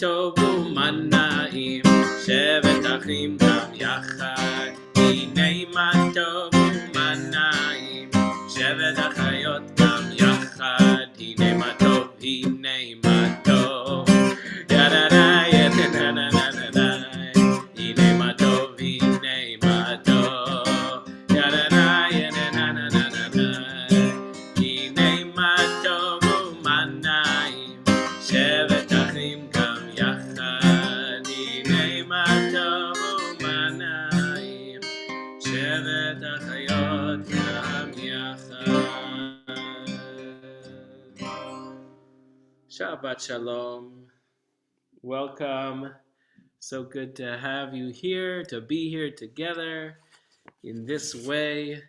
טוב ומנעים, שבת אחים גם יחד. הנה מה טוב ומנעים, שבת אחיות גם יחד. הנה מה טוב, הנה מה טוב. ידדה ידדה ננדה. הנה מה טוב, הנה מה טוב. ידדה ידדה ננדה. הנה מה טוב ומנעים, שבת אחים גם יחד. הנה מה טוב ומנעים, שבת אחיות גם יחד. Shabbat Shalom. Welcome. So good to have you here, to be here together in this way.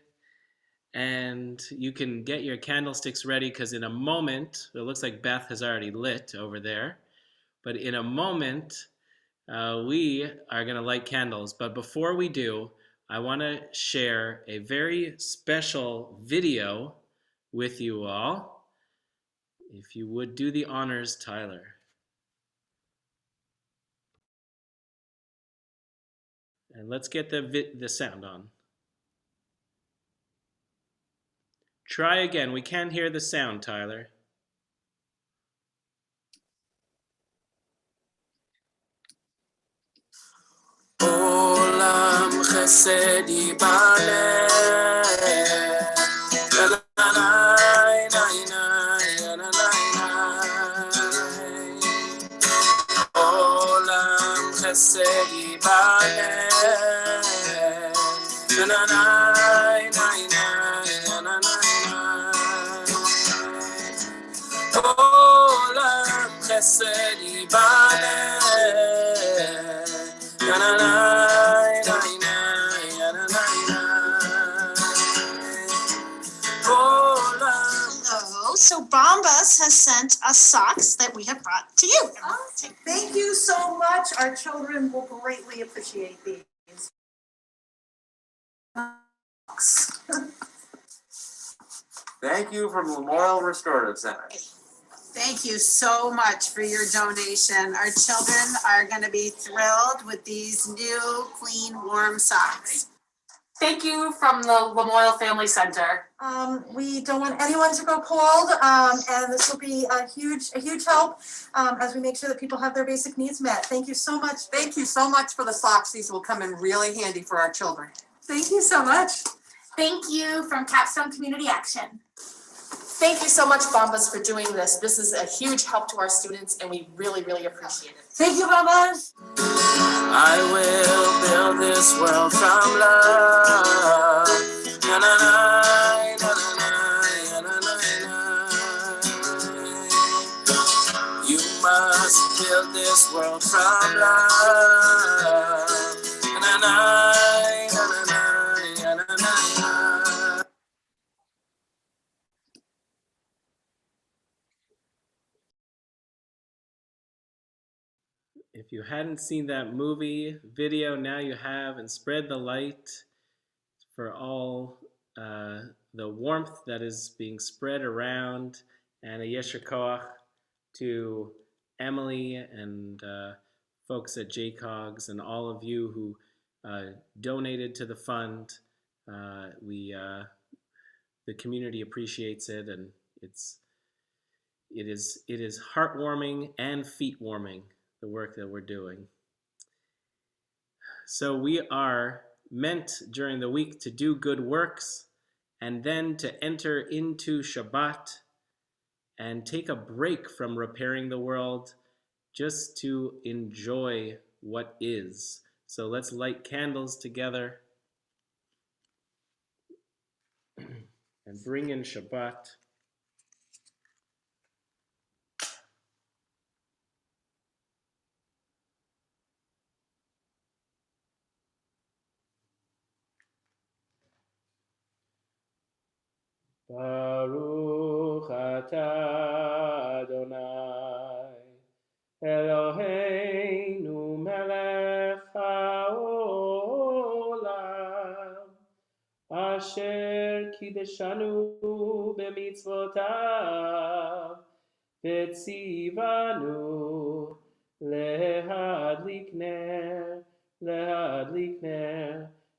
And you can get your candlesticks ready because in a moment, it looks like Beth has already lit over there. But in a moment, we are going to light candles. But before we do, I want to share a very special video with you all. If you would do the honors, Tyler. And let's get the sound on. Try again. We can't hear the sound, Tyler. Olam chesed yibaleh. Olam chesed yibaleh. Olam chesed yibaleh. So Bombas has sent us socks that we have brought to you. Oh, thank you so much. Our children will greatly appreciate these. Thank you from Memorial Restorative Center. Thank you so much for your donation. Our children are going to be thrilled with these new, clean, warm socks. Thank you from the Memorial Family Center. We don't want anyone to go cold, and this will be a huge help as we make sure that people have their basic needs met. Thank you so much. Thank you so much for the socks. These will come in really handy for our children. Thank you so much. Thank you from Capstone Community Action. Thank you so much, Bombas, for doing this. This is a huge help to our students, and we really, really appreciate it. Thank you, Bombas. I will build this world from love. Na, na, na, na, na, na, na, na. You must build this world from love. Na, na, na, na, na, na, na, na. If you hadn't seen that movie video, now you have, and spread the light for all the warmth that is being spread around, and a yesher koach to Emily and folks at JCOGS and all of you who donated to the fund. The community appreciates it, and it is heartwarming and feet warming, the work that we're doing. So we are meant during the week to do good works and then to enter into Shabbat and take a break from repairing the world just to enjoy what is. So let's light candles together and bring in Shabbat. Baruch atah Adonai Eloheinu melech Asher kideshanu b'mitzvotav v'tzivanu lehadlik ner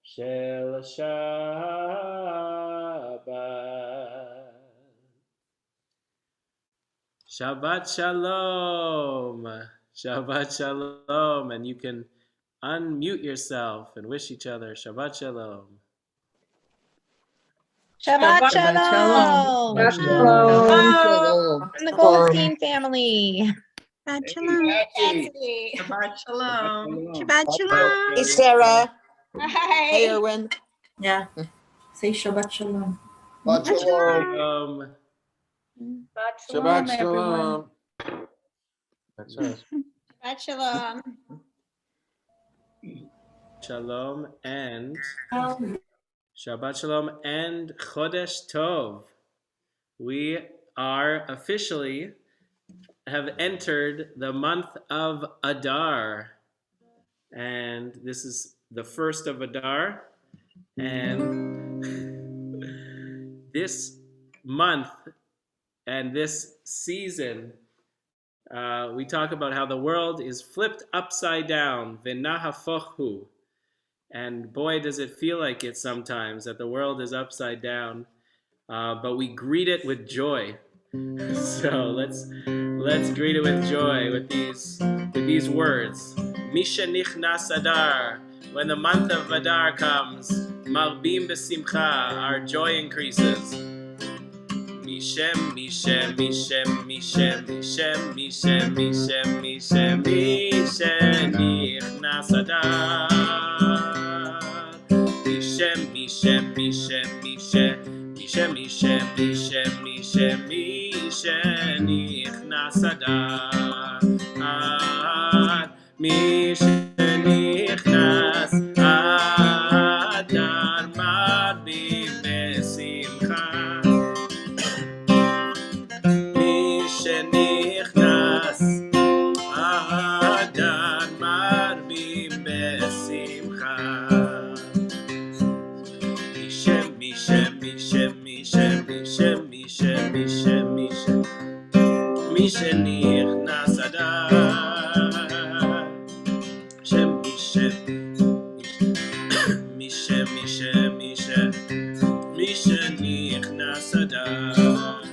shel Shabbat. Shabbat Shalom. Shabbat Shalom. And you can unmute yourself and wish each other Shabbat Shalom. Shabbat Shalom. Shabbat Shalom. From the Goldstein family. Shabbat Shalom. Shabbat shalom. Shabbat Shalom. Hey, Sarah. Hi. Hey, Erwin. Yeah. Say Shabbat shalom. Shabbat Shalom. Shabbat Shalom. That's right. Shabbat Shalom. Shalom and Shabbat Shalom and Chodesh Tov. We are officially have entered the month of Adar. And this is the first of Adar. And this month and this season, we talk about how the world is flipped upside down, v'nahafochu. And boy, does it feel like it sometimes that the world is upside down, but we greet it with joy. So let's greet it with joy with these words. Misha nichnas Adar. When the month of Adar comes, marbim b'simcha, our joy increases. Mishem, Mishem, Mishem, Mishem, Mishem, Mishem, Mishem, Mishem, Mishem, nichnas Adar. Mishem, Mishem, Mishem, Mishem, Mishem, Mishem, Mishem, Mishem, Mishem, nichnas Adar. Mishem, nichnas Adar, marbim b'simcha. Nichnas Adar, marbim b'simcha. Mishem, Mishem, Mishem, Mishem, Mishem, Mishem, Mishem, Mishem, Mishem, nichnas Adar. Mishem, Mishem, Mishem, Mishem, Mishem, Mishem, nichnas Adar.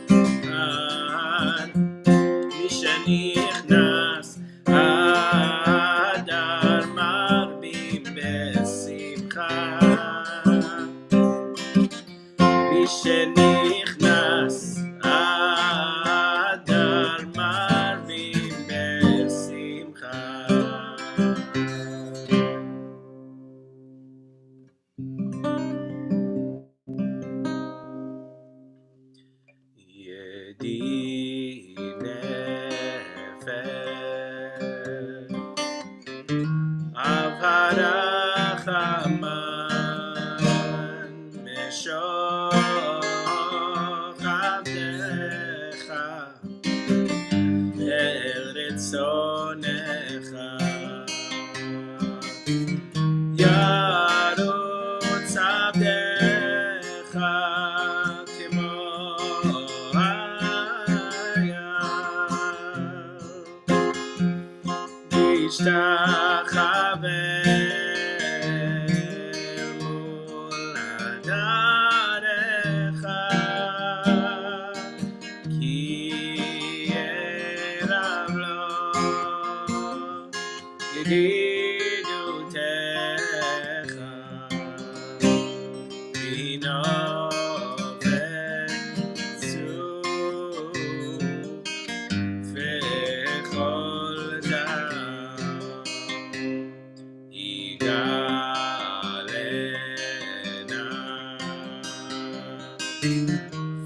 Nichnas Adar, marbim b'simcha. Nichnas Adar, marbim b'simcha. Yedi nefesh Avharach Haman Meshoch Avdecha El Ritzonecha Yarutz Avdecha Kimo Ishtachaver mul adarecha ki erav lo yedidutecha vino vetzu vechol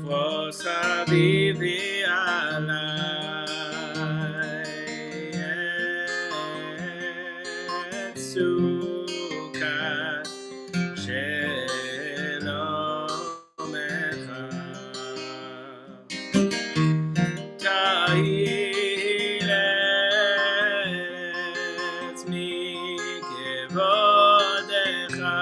Fosavivi alai et sukat shelomecha tahiretz mikevodecha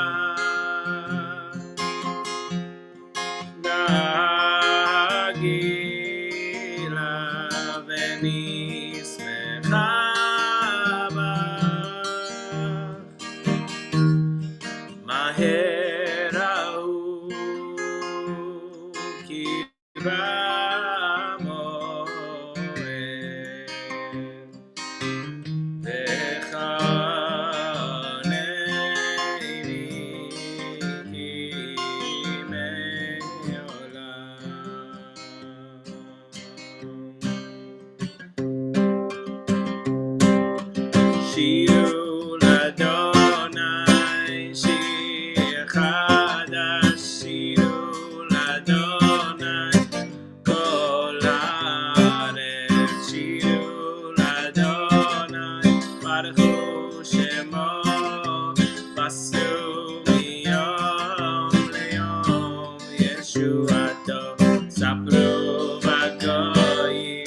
עשו מיום ליום ישועתו, ספרו בגויים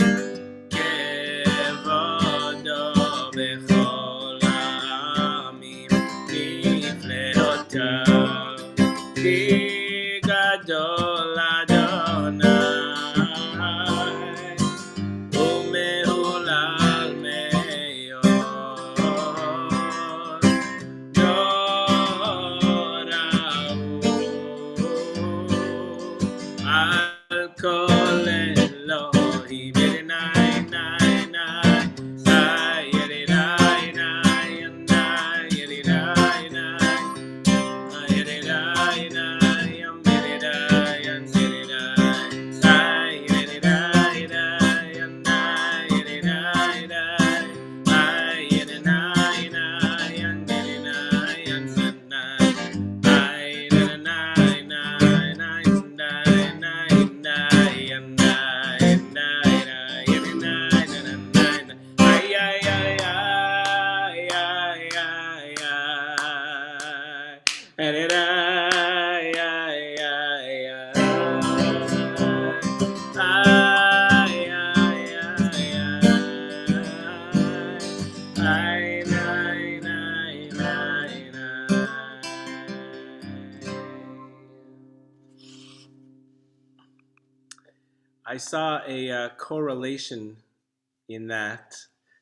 כבודו בכל העמים, נפלאותיו כי גדול אדוני ומהולל מאוד, נורא הוא על כל אלוהים. I saw a correlation in that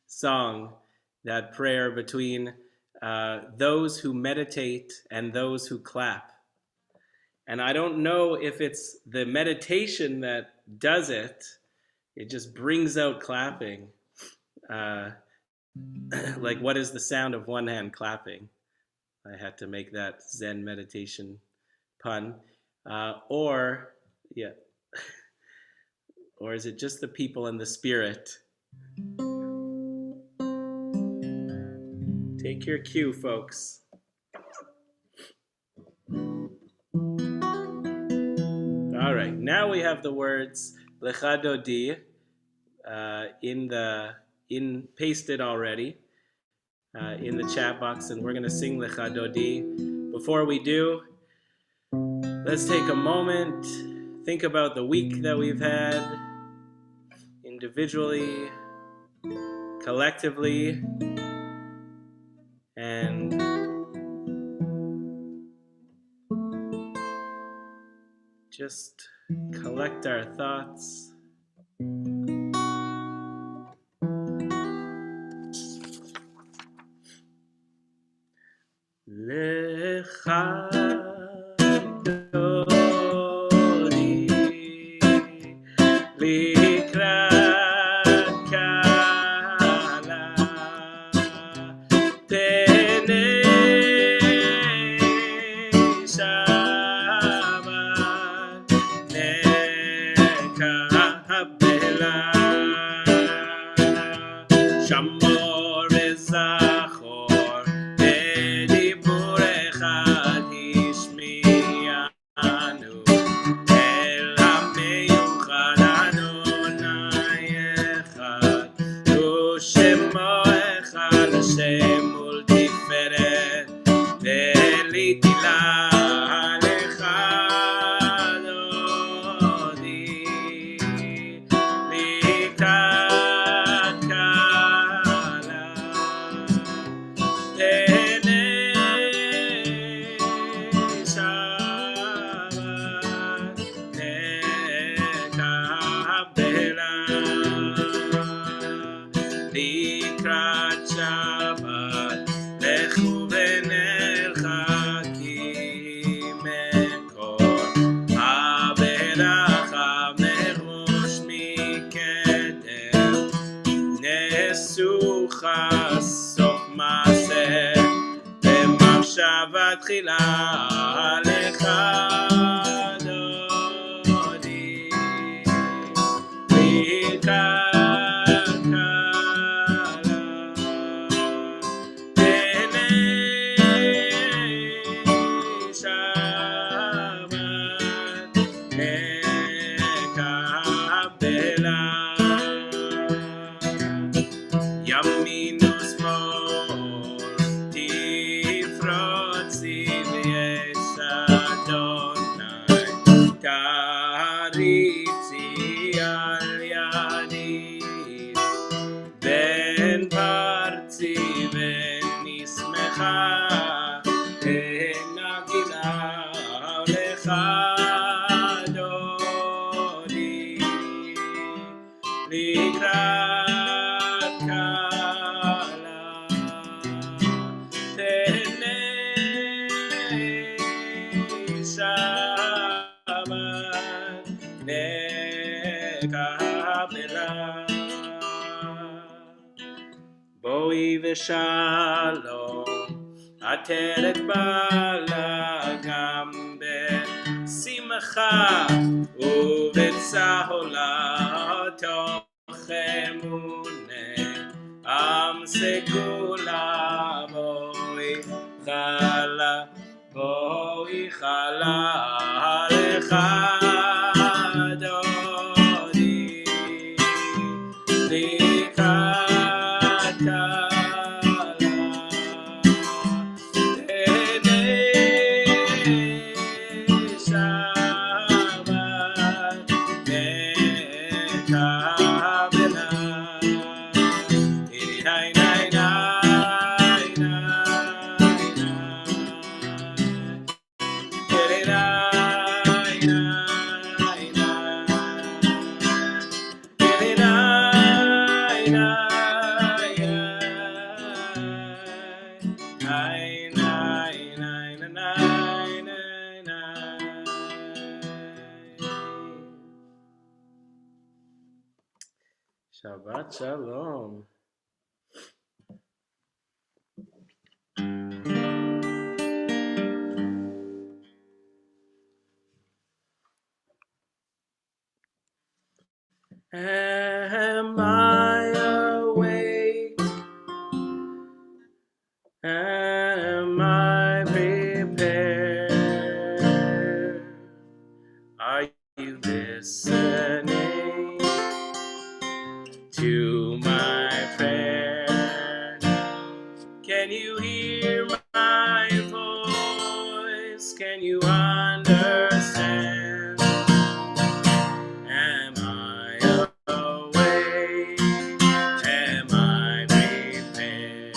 song, that prayer, between those who meditate and those who clap. And I don't know if it's the meditation that does it. It just brings out clapping. Like, what is the sound of one hand clapping? I had to make that Zen meditation pun. Or is it just the people and the spirit? Take your cue, folks. All right, now we have the words Lecha Dodi pasted already in the chat box, and we're going to sing Lecha Dodi. Before we do, let's take a moment, think about the week that we've had, individually, collectively, and just collect our thoughts. Lecha Dodi likrat kala tenei Shabbat nekabela shamor v'zachor b'dibur echad hishmi'anu el hameyuchad Adonai echad u'shemo echad Hashem ultiferet ve'litila lecha Dodi likrat kala tenei Shabbat nekabela likrat Shabbat lechu v'nerchakim mekor haberacha merosh mikedem nesucha sof maaseh במחשבה תחילה לך דודי לקראת קלה בעיני שבת נקבלה ימין ושמאל תפרוץ בואי ושלום, עטרת בעלה גם בשמחה ובצהלה תוך אמונה עם סגולה. בואי חלה לך דודי לקראת Shabbat Shalom. Am I awake? Am I prepared? Are you listening to my prayer? Can you hear my voice? Can you understand? Am I awake? Am I prepared?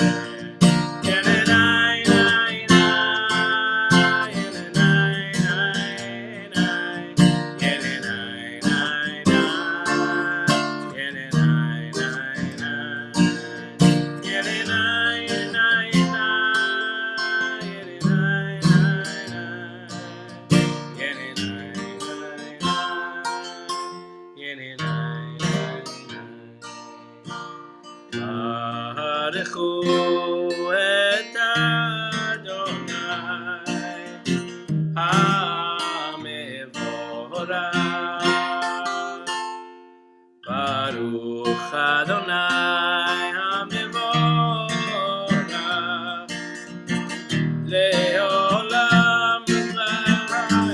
ברכו את אדוני המבורך, ברוך אדוני המבורך לעולם ועד,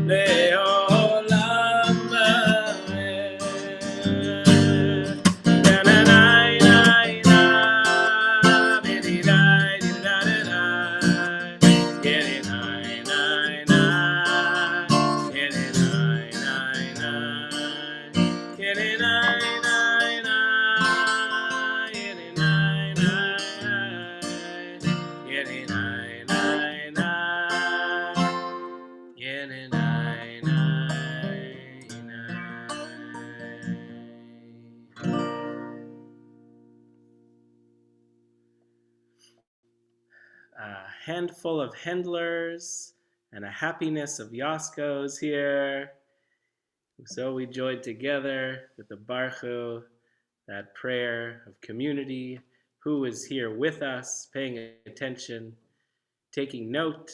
לעולם ועד. A handful of handlers and a happiness of Yaskos here. So we joined together with the Baruch, that prayer of community. Who is here with us, paying attention, taking note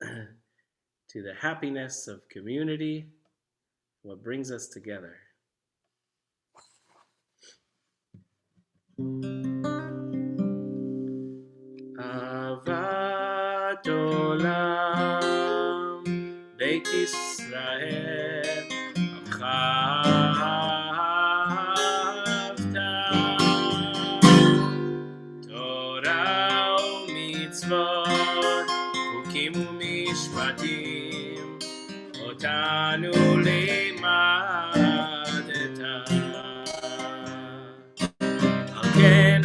to the happiness of community, what brings us together. Avat Olam Beit Yisrael Amcha Ahavta Torah u'mitzvot Chukim u'mishpatim Otanu limadeta Al ken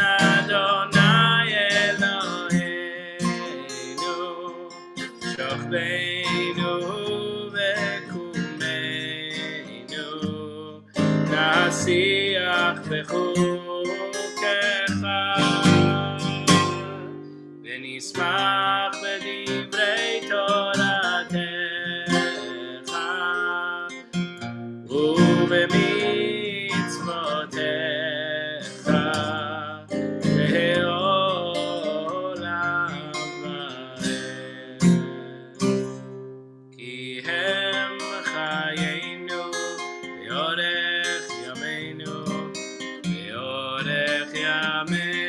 נשמח בדברי תורתך ובמצוותיך לעולם ועד. כי הם חיינו לאורך ימינו, לאורך ימינו,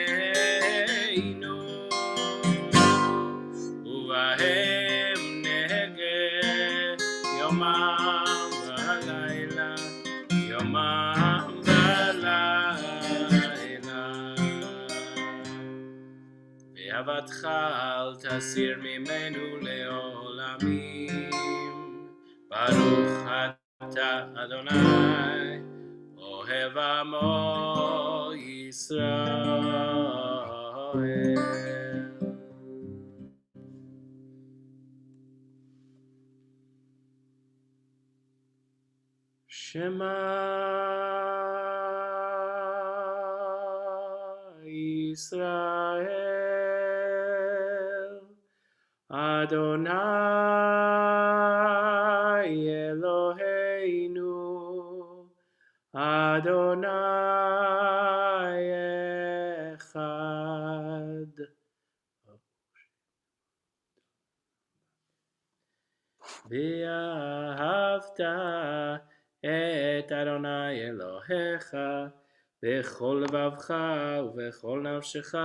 ובהם נהגה יומם ולילה, יומם ולילה. ואהבתך אל תסיר ממנו לעולמים. ברוך אתה אדוני, אוהב עמו ישראל. שמע ישראל, אדוני אלוהינו, אדוני אחד. ואהבת את אדוני אלוהיך בכל לבבך ובכל נפשך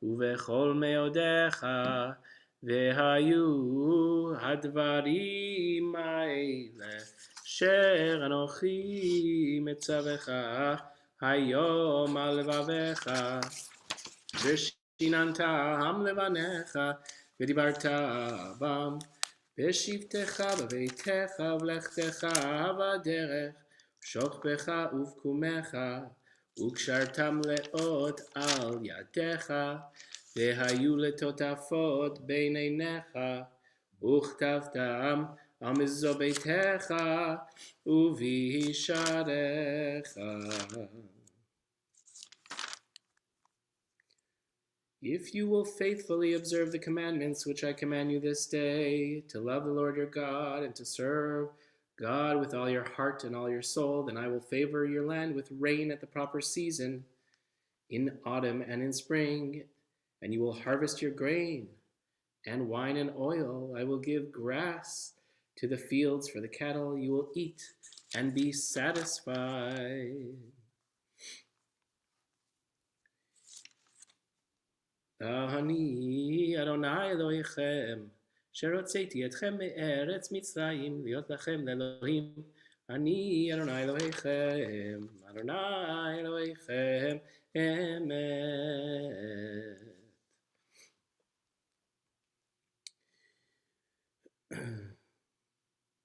ובכל מאודיך, והיו הדברים האלה אשר אנוכי מצווך היום על לבביך, ושיננתם לבניך ודיברת בם בשבתך בביתך ובלכתך בדרך, בשוכבך ובקומך, וקשרתם לאות על ידיך, והיו לטוטפות בין עיניך, וכתבתם על מזוזות ביתך ובישעריך. If you will faithfully observe the commandments which I command you this day, to love the Lord your God and to serve God with all your heart and all your soul, then I will favor your land with rain at the proper season, in autumn and in spring, and you will harvest your grain, and wine and oil. I will give grass to the fields for the cattle. You will eat and be satisfied. אני אדוני אלוהיכם, אשר הוצאתי אתכם מארץ מצרים להיות לכם לאלוהים. אני אדוני אלוהיכם, אדוני אלוהיכם אמת.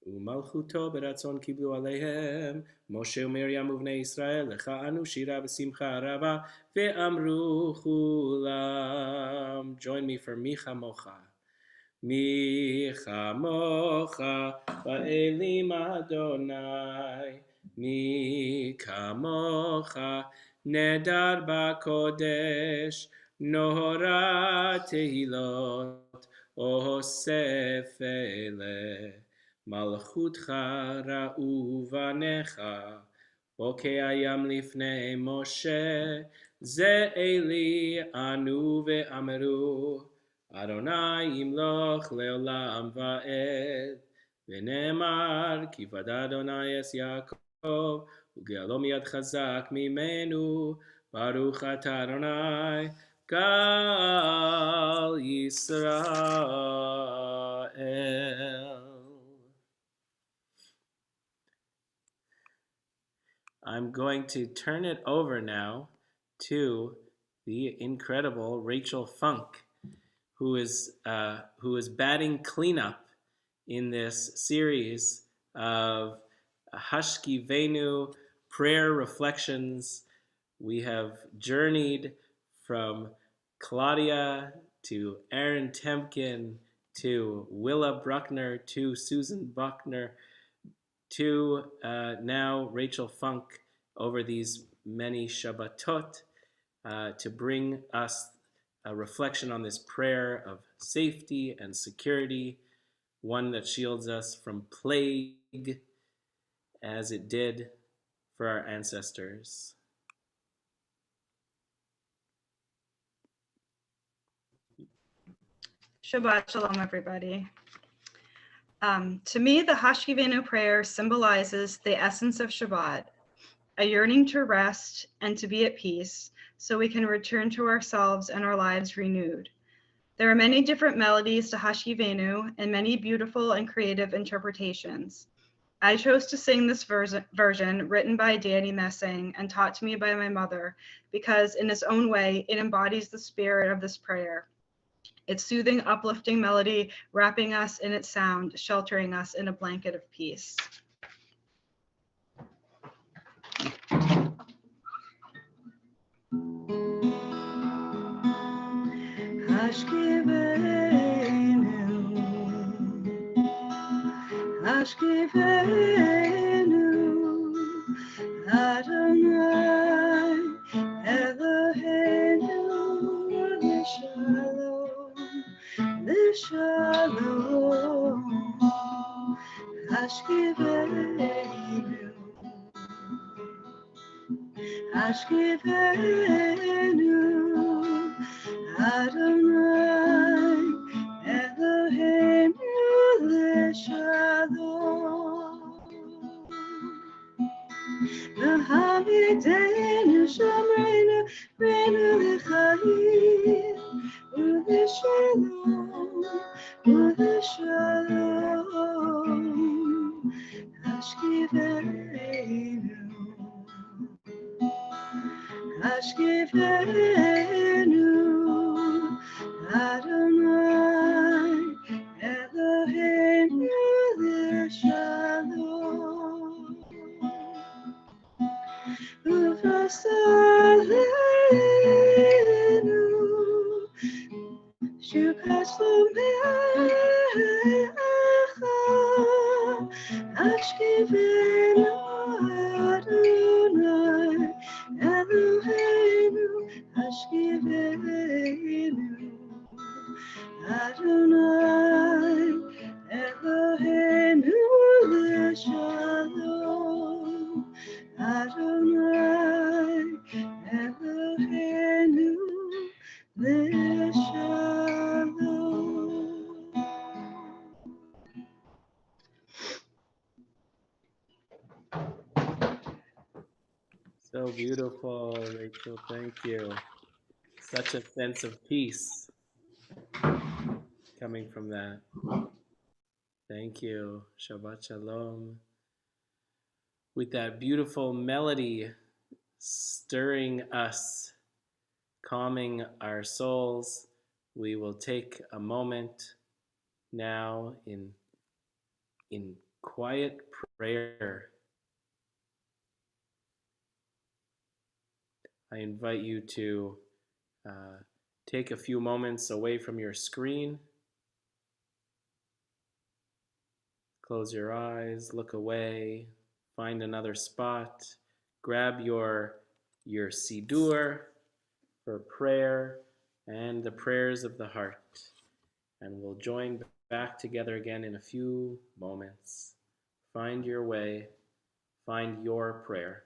ומלכותו ברצון קיבלו עליהם משה ומרים ובני ישראל, לך אנו שירה בשמחה רבה, ואמרו כולם, join me for מי כמוך. מי כמוך באלים אדוני, מי כמוך נדר בקודש, נורא תהילות אוסף אלה. מלכותך ראו בניך, בוקע הים לפני משה, זה אלי אנו ואמרו, אדוני ימלוך לעולם ועד. ונאמר, כי ודע אדוני את יעקב, וגאלו מיד חזק ממנו, ברוך אתה אדוני, גאל ישראל. I'm going to turn it over now to the incredible Rachel Funk, who is batting cleanup in this series of Hashkiveinu prayer reflections. We have journeyed from Claudia to Aaron Temkin to Willa Bruckner to Susan Buckner to now Rachel Funk over these many Shabbatot to bring us a reflection on this prayer of safety and security, one that shields us from plague as it did for our ancestors. Shabbat Shalom, everybody. To me, the Hashkiveinu prayer symbolizes the essence of Shabbat, a yearning to rest and to be at peace so we can return to ourselves and our lives renewed. There are many different melodies to Hashkiveinu and many beautiful and creative interpretations. I chose to sing this version written by Danny Messing and taught to me by my mother because in its own way, it embodies the spirit of this prayer. Its soothing, uplifting melody, wrapping us in its sound, sheltering us in a blanket of peace. Hashkiveinu, Hashkiveinu, Adonai, Eloheinu, L'shalom, L'shalom, Hashkiveinu, Hashkiveinu, Adonai, Eloheinu, L'shalom. L'hamidenu, Shomreinu, Reinu L'chaim, U'L'shalom, U'L'shalom, Hashkiveinu, Hashkiveinu, Adonai, Eloheinu, L'shalom. Uvasaleinu, Shukas Lumecha, Hashkiveinu, Adonai, Eloheinu, Hashkiveinu, Adonai, Eloheinu, L'shalom, Adonai, Eloheinu, L'shalom. So beautiful, Rachel. Thank you. Such a sense of peace coming from that. Thank you. Shabbat Shalom. With that beautiful melody stirring us, calming our souls, we will take a moment now in quiet prayer. I invite you to take a few moments away from your screen. Close your eyes, look away, find another spot, grab your siddur for prayer and the prayers of the heart. And we'll join back together again in a few moments. Find your way, find your prayer.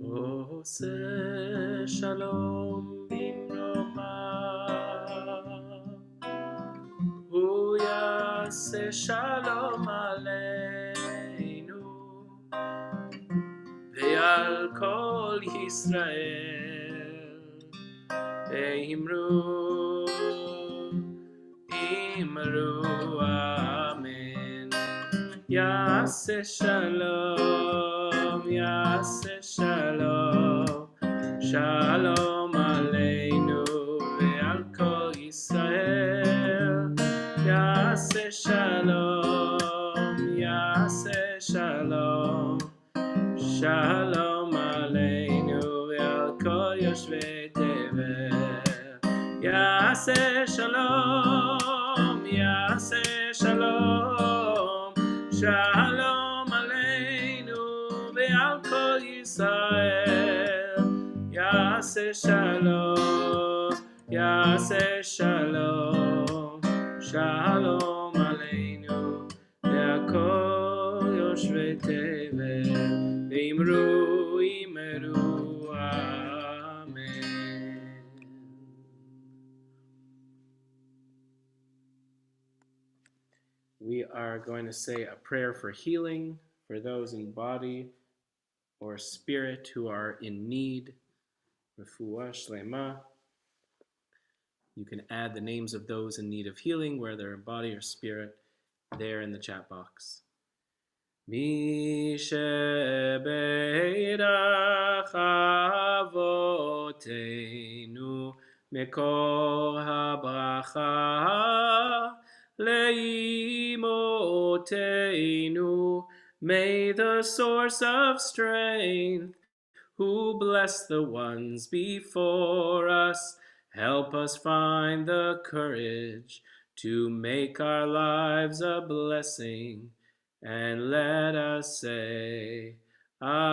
עושה שלום במרומיו, הוא יעשה שלום עלינו ועל כל ישראל. אמרו אמן. יעשה שלום, יעשה שלום, שלום עלינו ועל כל ישראל. יעשה שלום, יעשה שלום, שלום עלינו ועל כל יושבי תבל. יעשה שלום, יעשה שלום, שלום עלינו ועל כל ישראל. יעשה שלום, יעשה שלום, שלום עלינו ועל כל יושבי תבל. ואמרו אמן. We are going to say a prayer for healing for those in body or spirit who are in need. Refuah shlema. You can add the names of those in need of healing, whether in body or spirit, there in the chat box. Mi shebeirach avotenu mekor habracha leimotenu. May the source of strength, who bless the ones before us, help us find the courage to make our lives a blessing, and let us say Amen.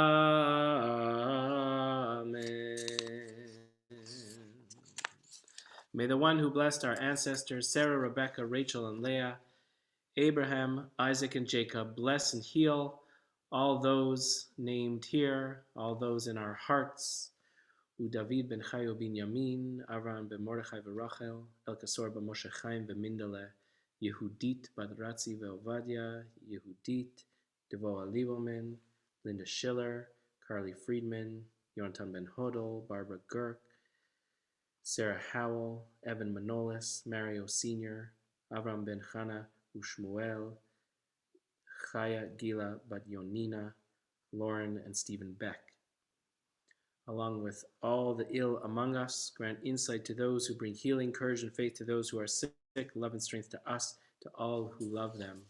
May the one who blessed our ancestors, Sarah, Rebecca, Rachel, and Leah, Abraham, Isaac, and Jacob, bless and heal all those named here, all those in our hearts. David ben Chayo ben Yamin, Avram ben Mordechai v'Rachel, Elkasor ben Moshe Chaim v'Mindele, Yehudit bat Ratzi ve'Ovadia, Yehudit, Devoa Lieberman, Linda Schiller, Carly Friedman, Yonatan ben Hodel, Barbara Girk, Sarah Howell, Evan Manolis, Mario Sr., Avram ben Chana, Ushmuel, Chaya Gila bat Yonina, Lauren and Stephen Beck. Along with all the ill among us, grant insight to those who bring healing, courage, and faith to those who are sick, love and strength to us, to all who love them.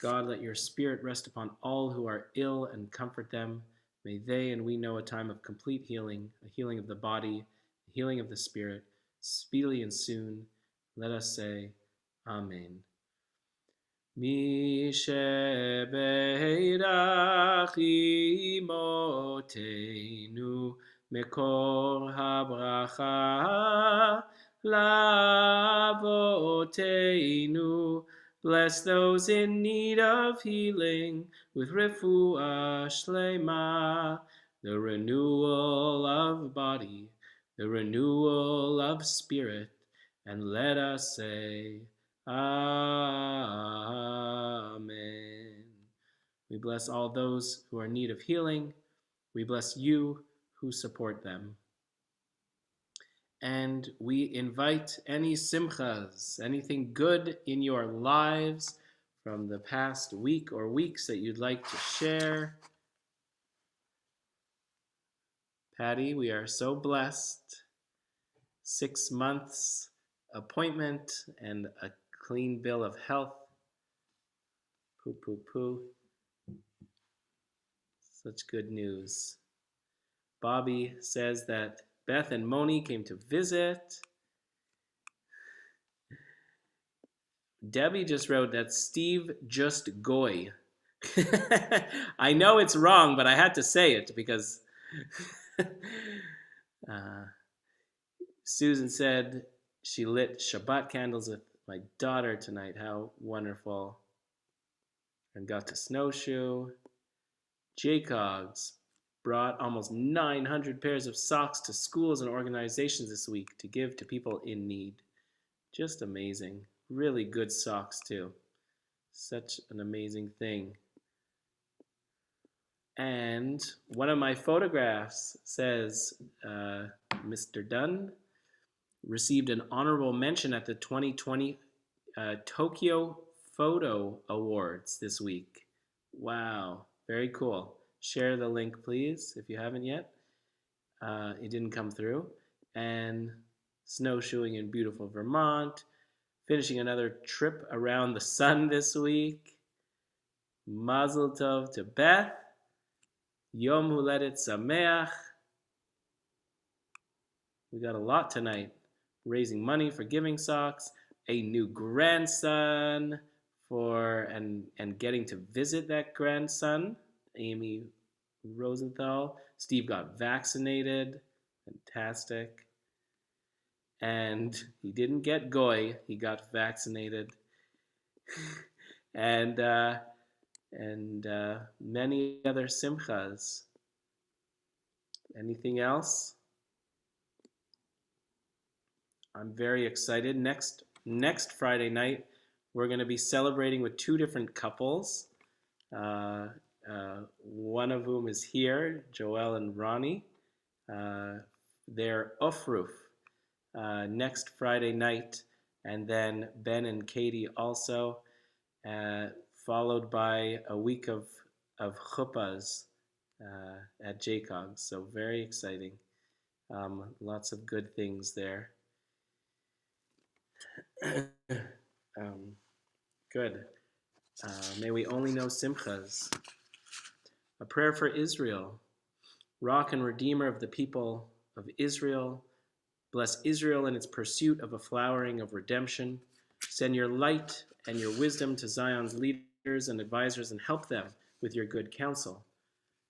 God, let your spirit rest upon all who are ill and comfort them. May they and we know a time of complete healing, a healing of the body, a healing of the spirit, speedily and soon. Let us say, Amen. Mi shebeirach imotenu mekor habracha lavotenu. Bless those in need of healing with refuah shlema, the renewal of body, the renewal of spirit, and let us say, Amen. We bless all those who are in need of healing. We bless you who support them. And we invite any simchas, anything good in your lives from the past week or weeks that you'd like to share. Patty, we are so blessed. 6 months appointment and a clean bill of health. Poo, poo, poo. Such good news. Bobby says that Beth and Moni came to visit. Debbie just wrote that Steve just goy. I know it's wrong, but I had to say it because Susan said she lit Shabbat candles with my daughter tonight. How wonderful. And got to snowshoe. JCOGS brought almost 900 pairs of socks to schools and organizations this week to give to people in need. Just amazing. Really good socks too. Such an amazing thing. And one of my photographs says, Mr. Dunn received an honorable mention at the 2020 Tokyo Photo Awards this week. Wow, very cool. Share the link, please, if you haven't yet. It didn't come through. And snowshoeing in beautiful Vermont. Finishing another trip around the sun this week. Mazel tov to Beth. Yom Huledet Sameach. We got a lot tonight. Raising money for Giving Socks. A new grandson and getting to visit that grandson, Amy Rosenthal. Steve got vaccinated. Fantastic. And he didn't get goy, he got vaccinated. and many other simchas. Anything else? I'm very excited. Next Friday night, we're going to be celebrating with two different couples. One of whom is here, Joel and Ronnie. They're Ofruf next Friday night, and then Ben and Katie also, followed by a week of chuppahs at JCOG. So very exciting. Lots of good things there. Good. May we only know simchas. A prayer for Israel. Rock and Redeemer of the people of Israel, bless Israel in its pursuit of a flowering of redemption. Send your light and your wisdom to Zion's leaders and advisors and help them with your good counsel.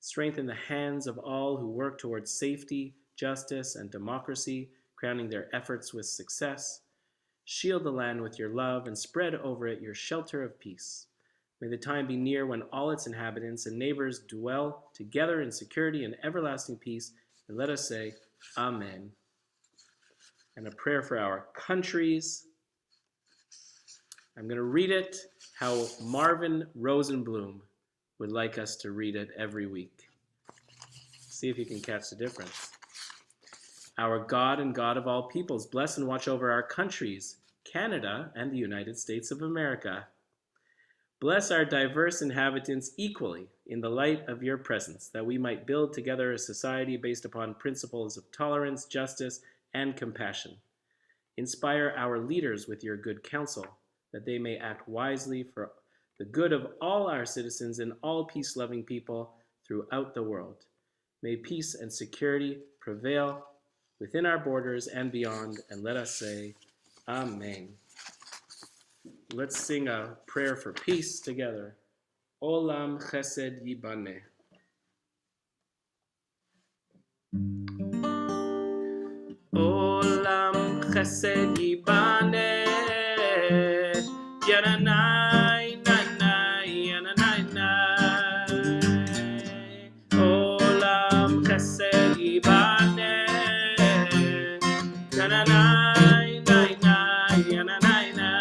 Strengthen the hands of all who work towards safety, justice, and democracy, crowning their efforts with success. Shield the land with your love and spread over it your shelter of peace. May the time be near when all its inhabitants and neighbors dwell together in security and everlasting peace. And let us say, Amen. And a prayer for our countries. I'm going to read it how Marvin Rosenblum would like us to read it every week. See if you can catch the difference. Our God and God of all peoples, bless and watch over our countries, Canada and the United States of America. Bless our diverse inhabitants equally in the light of your presence, that we might build together a society based upon principles of tolerance, justice, and compassion. Inspire our leaders with your good counsel, that they may act wisely for the good of all our citizens and all peace-loving people throughout the world. May peace and security prevail within our borders and beyond, and let us say, Amen. Let's sing a prayer for peace together. Olam Chesed Yibaneh. Olam Chesed Yibaneh. Yananai, nanai, yananai, nai. Olam Chesed Yibaneh. Yananai, nai, nai, yananai, nai.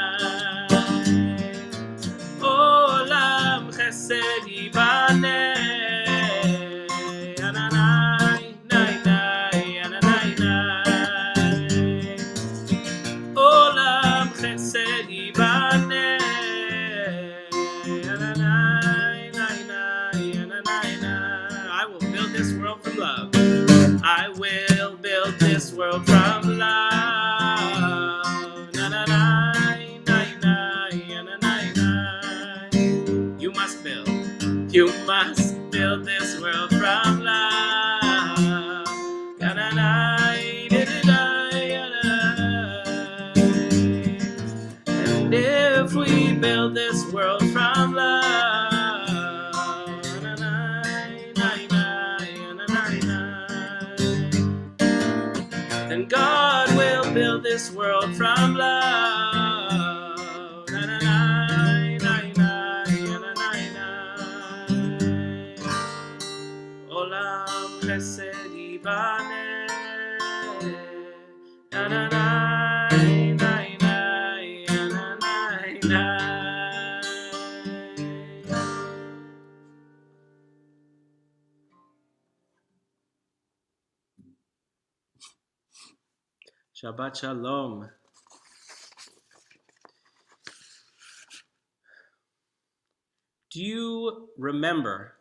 Olam Chesed Yibaneh. Yananai, nai, nai, yananai, nai. Olam Chesed Yibaneh. Yananai, nai, nai, yananai, nai. I will build this world from love. I will build this world from love. Na na na na na na na. You must build this world from love. Na na na na. And if we build this world from love, na na na na na. Then God will build this world from love. Na, na, na, na, na, na, na, na. Shabbat Shalom. Do you remember,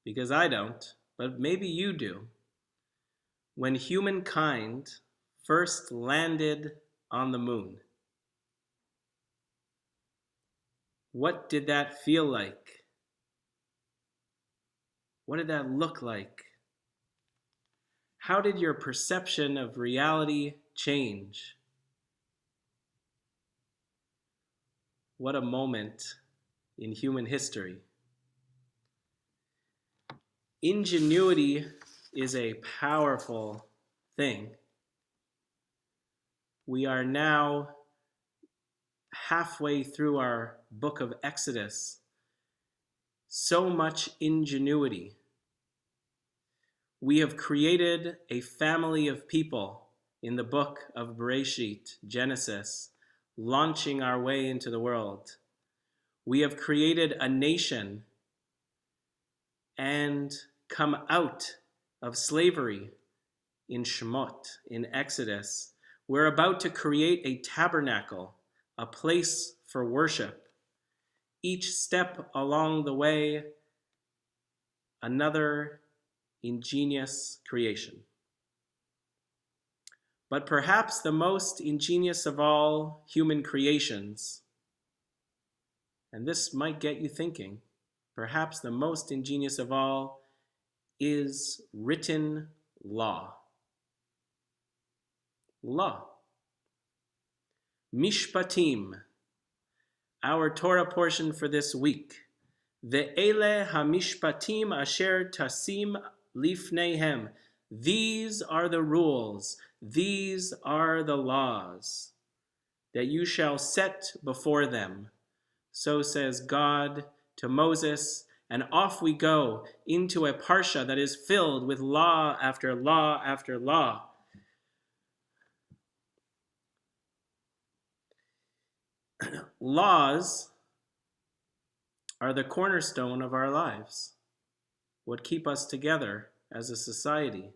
because I don't, but maybe you do, when humankind first landed on the moon? What did that feel like? What did that look like? How did your perception of reality change? What a moment in human history. Ingenuity is a powerful thing. We are now halfway through our book of Exodus. So much ingenuity. We have created a family of people in the book of Bereshit, Genesis, launching our way into the world. We have created a nation and come out of slavery in Shemot, in Exodus. We're about to create a tabernacle, a place for worship. Each step along the way, another ingenious creation. But perhaps the most ingenious of all human creations, and this might get you thinking, perhaps the most ingenious of all is written law. Law. Mishpatim, our Torah portion for this week. Ve'ele hamishpatim asher tasim lifneihem. These are the rules, these are the laws that you shall set before them. So says God to Moses, and off we go into a parsha that is filled with law after law after law. Laws are the cornerstone of our lives, what keep us together as a society.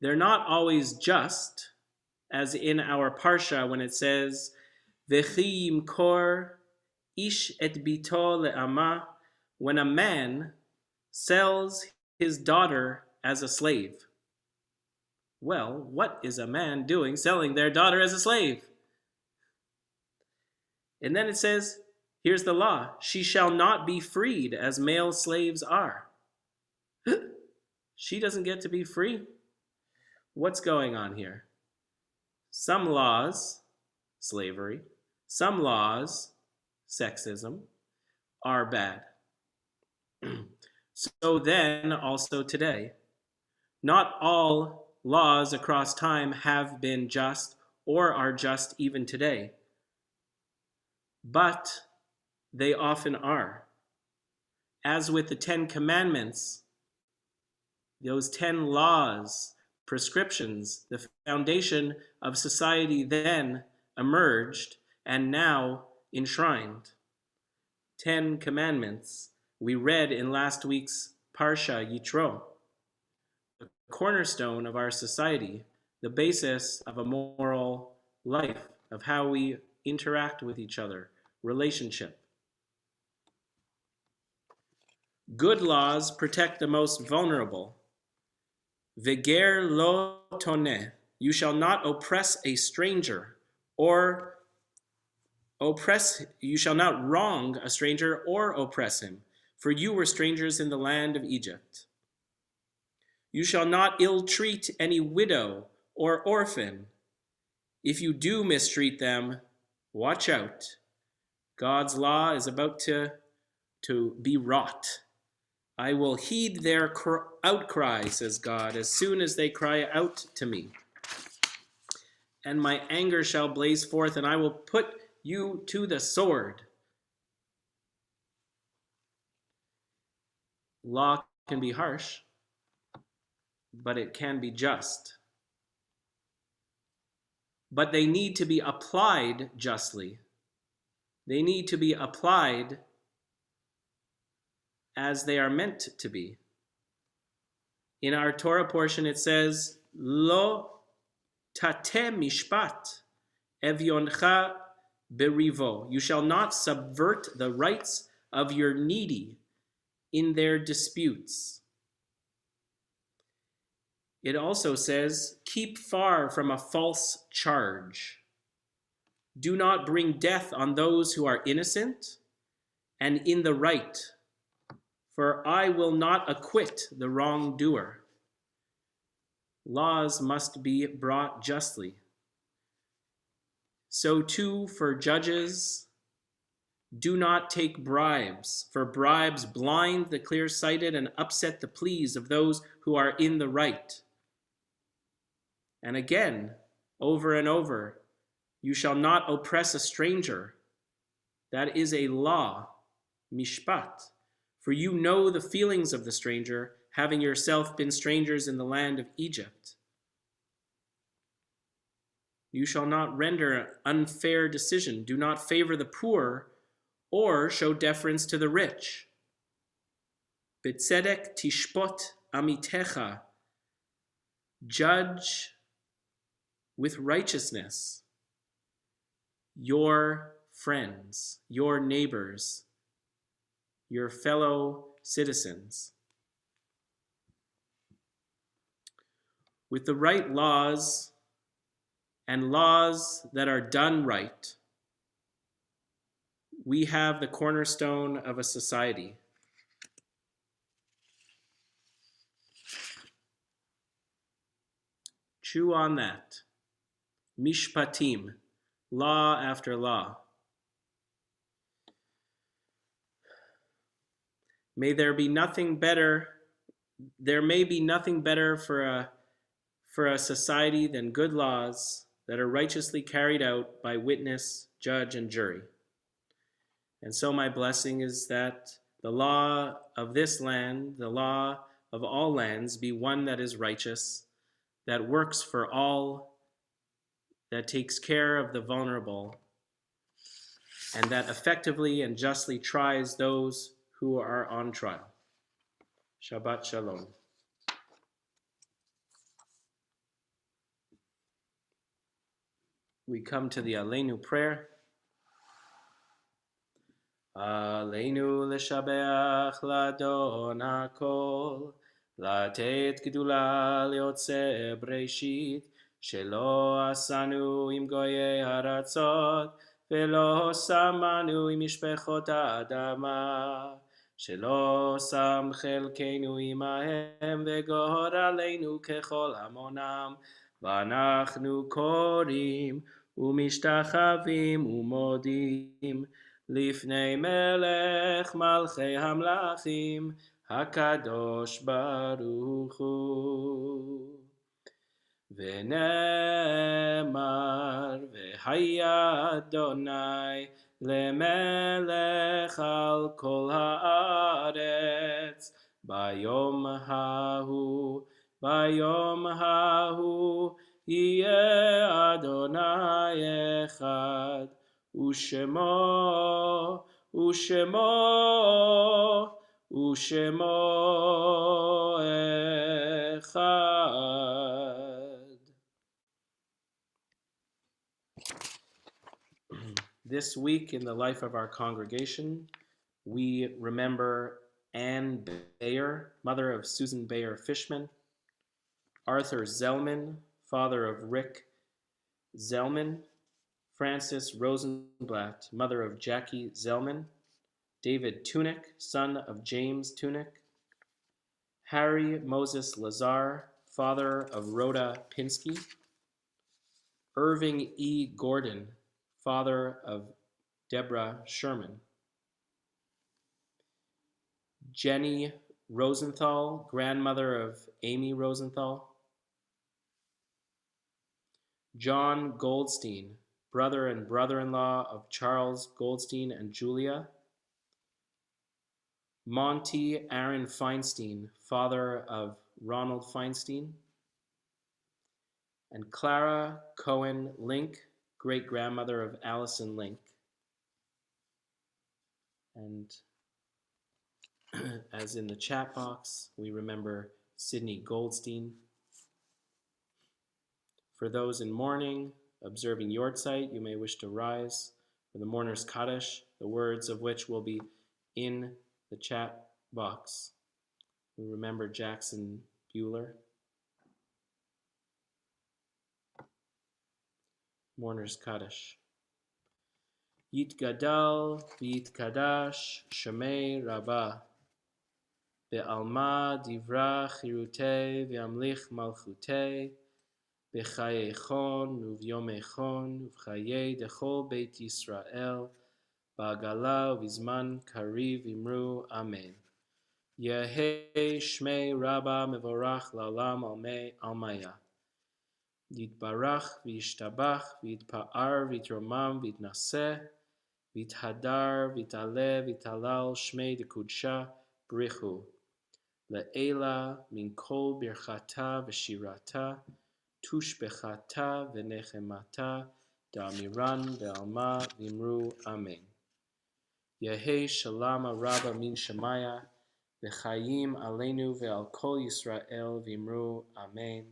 They're not always just, as in our parsha when it says, V'chi yimkor ish et bito le'ama, when a man sells his daughter as a slave. Well, what is a man doing selling their daughter as a slave? And then it says, here's the law, she shall not be freed as male slaves are. She doesn't get to be free? What's going on here? Some laws, slavery, some laws, sexism, are bad. So then, also today, not all laws across time have been just or are just even today. But they often are. As with the 10 Commandments, those 10 laws, prescriptions, the foundation of society then emerged and now enshrined. 10 Commandments we read in last week's Parsha Yitro, the cornerstone of our society, the basis of a moral life, of how we interact with each other, relationship. Good laws protect the most vulnerable. Veger lo toneh, you shall not oppress a stranger, or you shall not wrong a stranger or oppress him, for you were strangers in the land of Egypt. You shall not ill-treat any widow or orphan. If you do mistreat them, watch out. God's law is about to be wrought. I will heed their outcry, says God, as soon as they cry out to me. And my anger shall blaze forth, and I will put you to the sword. Law can be harsh, but it can be just. But they need to be applied justly. They need to be applied as they are meant to be. In our Torah portion, it says, lo tate mishpat evyoncha berivo. You shall not subvert the rights of your needy in their disputes. It also says, keep far from a false charge. Do not bring death on those who are innocent and in the right, for I will not acquit the wrongdoer. Laws must be brought justly. So too for judges, do not take bribes, for bribes blind the clear-sighted and upset the pleas of those who are in the right. And again, over and over, you shall not oppress a stranger. That is a law, mishpat. For you know the feelings of the stranger, having yourself been strangers in the land of Egypt. You shall not render unfair decision. Do not favor the poor or show deference to the rich. B'tzedek tishpot amitecha. Judge with righteousness your friends, your neighbors, your fellow citizens. With the right laws and laws that are done right, we have the cornerstone of a society. Chew on that. Mishpatim, law after law. May there be nothing better, there may be nothing better for a society than good laws that are righteously carried out by witness, judge, and jury. And so my blessing is that the law of this land, the law of all lands, be one that is righteous, that works for all, that takes care of the vulnerable, and that effectively and justly tries those who are on trial. Shabbat Shalom. We come to the Aleinu prayer. Aleinu l'shabeach l'Adon hakol, לתת גדולה ליוצא בראשית, שלא עשנו עם גויי ארצות, ולא שמנו עם משפחות האדמה, שלא שם חלקנו עמהם, וגורלנו ככל המונם, ואנחנו קוראים ומשתחווים ומודים, לפני מלך מלכי המלכים, הקדוש ברוך הוא. ונאמר, והיה אדוני למלך על כל הארץ, ביום ההוא, יהיה אדוני אחד, ושמו אחד. This week in the life of our congregation, we remember Anne Bayer, mother of Susan Bayer Fishman, Arthur Zellman, father of Rick Zellman, Frances Rosenblatt, mother of Jackie Zellman, David Tunick, son of James Tunick, Harry Moses Lazar, father of Rhoda Pinsky, Irving E. Gordon, father of Deborah Sherman, Jenny Rosenthal, grandmother of Amy Rosenthal, John Goldstein, brother and brother-in-law of Charles Goldstein and Julia, Monty Aaron Feinstein, father of Ronald Feinstein, and Clara Cohen Link, great-grandmother of Allison Link. And as in the chat box, we remember Sidney Goldstein, For those in mourning, observing Yortzeit, you may wish to rise for the mourner's Kaddish, the words of which will be in the chat box. We remember Jackson Bueller. Mourner's Kaddish. Yitgadal v'yitkadash Shemei Rabbah Be'alma divra chirutei v'yamlich malchutei B'chayechon uvyomechon uv'chayei dechol Beit Yisrael Ba'agala u'vizman kariv imru Amen. Yehei Shmei Rabbah mevorach la'olam almaya. Yitbarach v'yishtabach v'yitpa'ar v'yitromam v'yitnaseh v'yithadar v'yitale v'yitalal Shmei dekudsha brichu le'ela min kol birchata v'shirata tushbechata v'nechemata da'amiran ve'alma v'imru Amen. Yehei shalama rabba min shemaya v'chayim aleinu ve'al kol Yisrael v'imru Amen.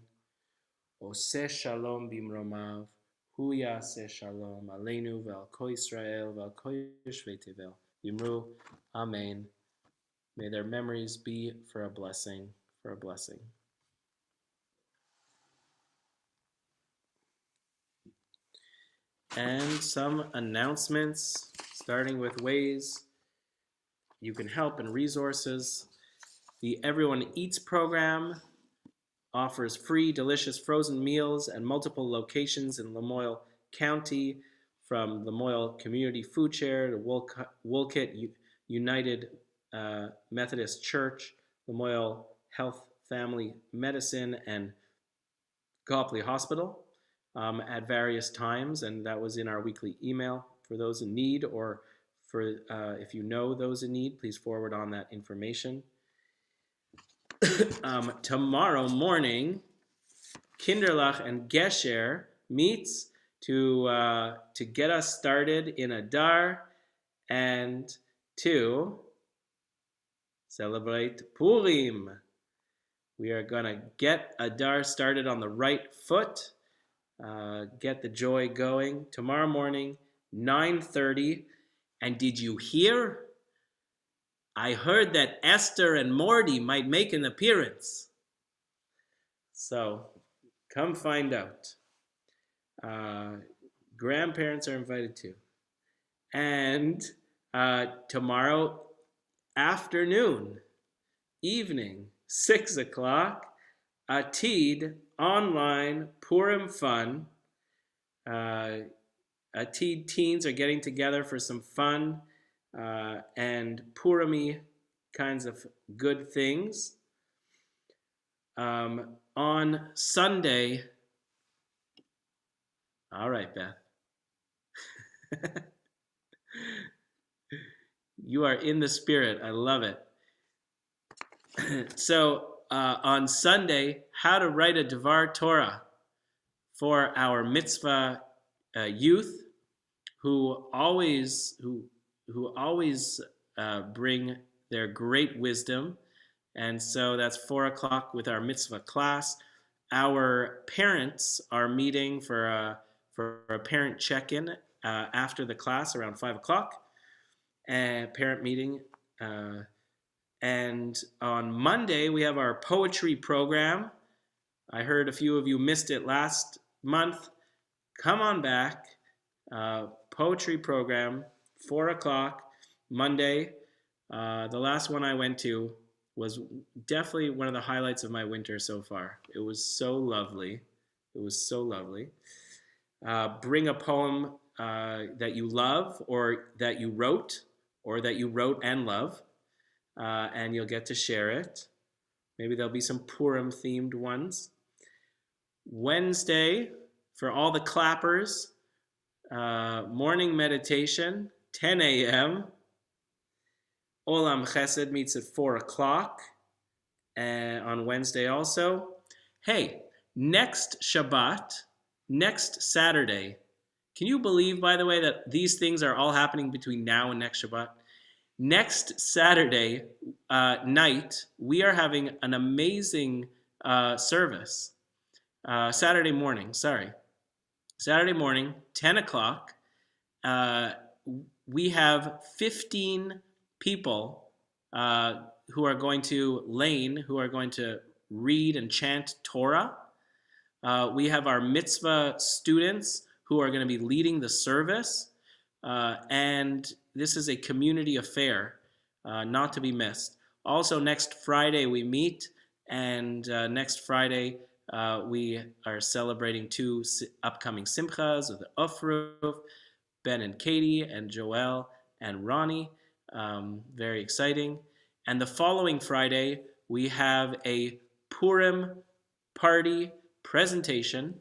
Oseh shalom bimromav, hu yaseh shalom aleinu ve'al kol Yisrael ve'al kol yoshvei tevel v'imru Amen. May their memories be for a blessing, for a blessing. And some announcements, starting with ways you can help and resources. The Everyone Eats program offers free, delicious frozen meals at multiple locations in Lamoille County, from Lamoille Community Food Share to Wolcott United Methodist Church, Lamoille Health Family Medicine, and Copley Hospital at various times, and that was in our weekly email. For those in need, or for if you know those in need, please forward on that information. Tomorrow morning, Kinderlach and Gesher meets to get us started in Adar and to celebrate Purim. We are going to get Adar started on the right foot, get the joy going. Tomorrow morning, 9:30. And did you hear? I heard that Esther and Morty might make an appearance. So, come find out. Grandparents are invited too. And tomorrow afternoon, evening, 6 o'clock, Atid online Purim fun. Atid teens are getting together for some fun and Purim-y kinds of good things. On Sunday, all right, Beth. You are in the spirit. I love it. So on Sunday, how to write a Devar Torah for our mitzvah youth who always bring their great wisdom. And so that's 4 o'clock with our mitzvah class. Our parents are meeting for a parent check-in after the class around 5 o'clock. Parent meeting. And on Monday, we have our poetry program. I heard a few of you missed it last month. Come on back. Poetry program, 4 o'clock, Monday. The last one I went to was definitely one of the highlights of my winter so far. It was so lovely. It was so lovely. Bring a poem that you love, or that you wrote, and love, and you'll get to share it. Maybe there'll be some Purim-themed ones. Wednesday, for all the clappers, morning meditation, 10 a.m. Olam Chesed meets at 4 o'clock on Wednesday also. Hey, next Shabbat, next Saturday, can you believe, by the way, that these things are all happening between now and next Shabbat? Next Saturday night, we are having an amazing service. Saturday morning, sorry. Saturday morning, 10 o'clock. We have 15 people who are going to read and chant Torah. We have our mitzvah students who are going to be leading the service. And this is a community affair, not to be missed. Also, next Friday we meet, and next Friday we are celebrating 2 upcoming simchas with Ofruf, Ben and Katie, and Joel and Ronnie. Very exciting. And the following Friday, we have a Purim party presentation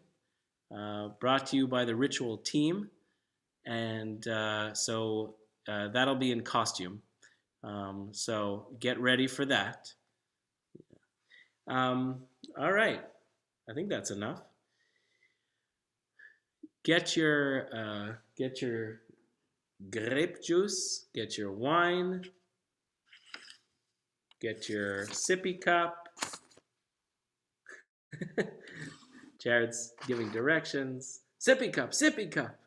brought to you by the Ritual team. And so that'll be in costume. So get ready for that. All right. I think that's enough. Get your grape juice, get your wine, get your sippy cup. Jared's giving directions. Sippy cup, sippy cup.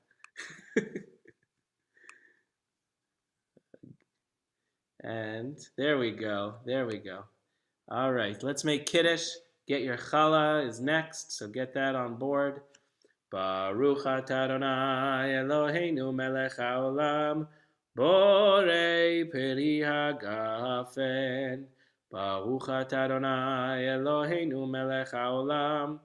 And there we go, there we go. All right, let's make Kiddush. Get your challah is next, so get that on board. Baruch atah Adonai Eloheinu melech haolam borei peri hagafen. Baruch atah Adonai Eloheinu melech haolam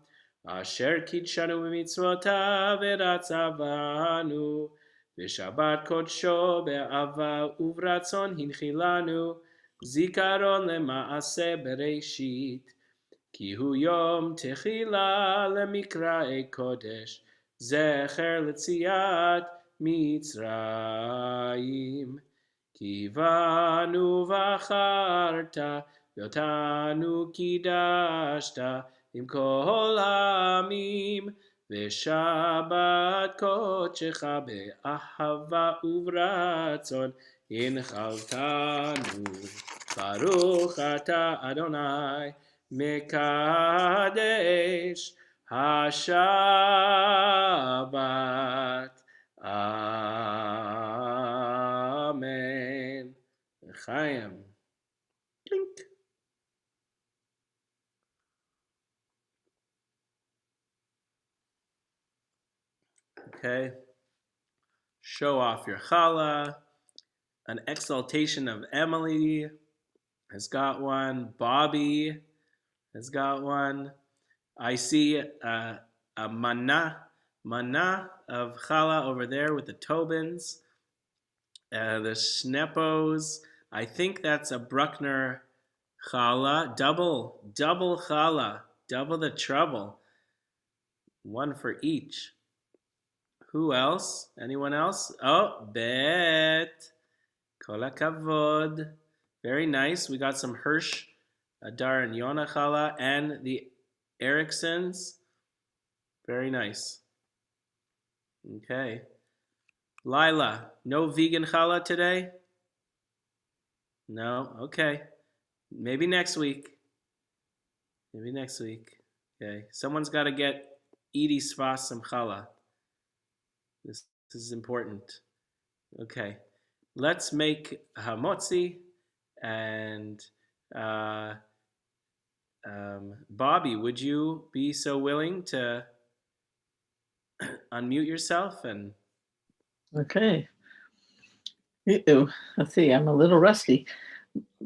asher kidshanu b'mitzvotav v'ratzavanu v'shabbat kodsho be'ava uvratzon hinchilanu zikaron lema'aseh bereshit. Ki hu yom techila lemikrae kodesh, zecher letziat Mitzrayim. Ki vanu vacharta, yotanu kidashta, im kol hamim, v'shabbat kodshecha be'ahava uvratzon, inchaltanu. Baruch atah Adonai, Mekadesh HaShabbat. Amen. Chaim. Clink. Okay. Show off your challah. An exaltation of Emily has got one. Bobby has got one. I see a mana of challah over there with the Tobins. The Schneppos. I think that's a Bruckner challah. Double challah. Double the trouble. One for each. Who else? Anyone else? Oh, Bet. Kol hakavod. Very nice. We got some Hirsch, Adar, and Yona challah, and the Ericksons. Very nice. Okay. Lila, no vegan challah today? No? Okay. Maybe next week. Maybe next week. Okay. Someone's got to get Edie Spas some challah. This is important. Okay. Let's make hamotzi. And Bobby, would you be so willing to unmute yourself? And okay. Let's see, I'm a little rusty.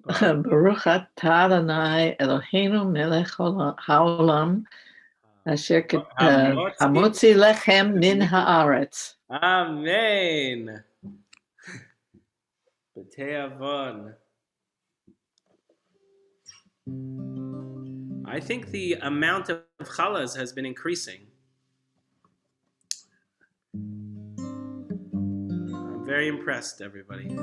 Baruch atah Adonai Eloheinu melech haolam asher hamotzi lechem min haaretz. Amen. B'te'avon. I think the amount of challahs has been increasing. I'm very impressed, everybody.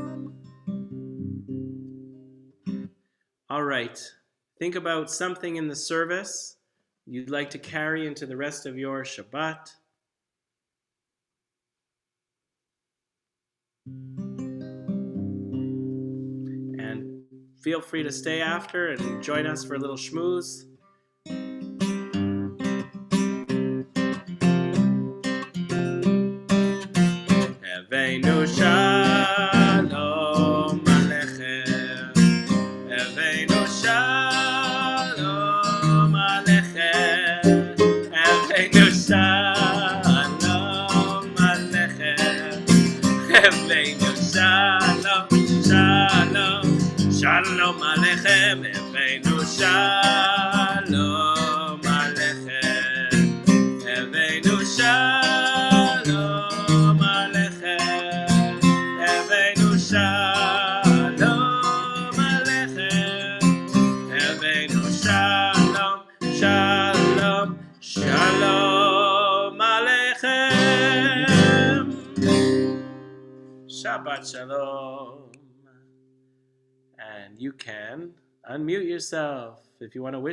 All right. Think about something in the service you'd like to carry into the rest of your Shabbat. And feel free to stay after and join us for a little schmooze. Hashkiveinu Shalom, Shalom, Shalom Aleichem, Hashkiveinu Shalom Aleichem, Hashkiveinu Shalom Aleichem, Hashkiveinu Shalom Aleichem, Hashkiveinu Shalom, Shalom, Shalom Aleichem. Shabbat Shalom. And you can unmute yourself if you want to wish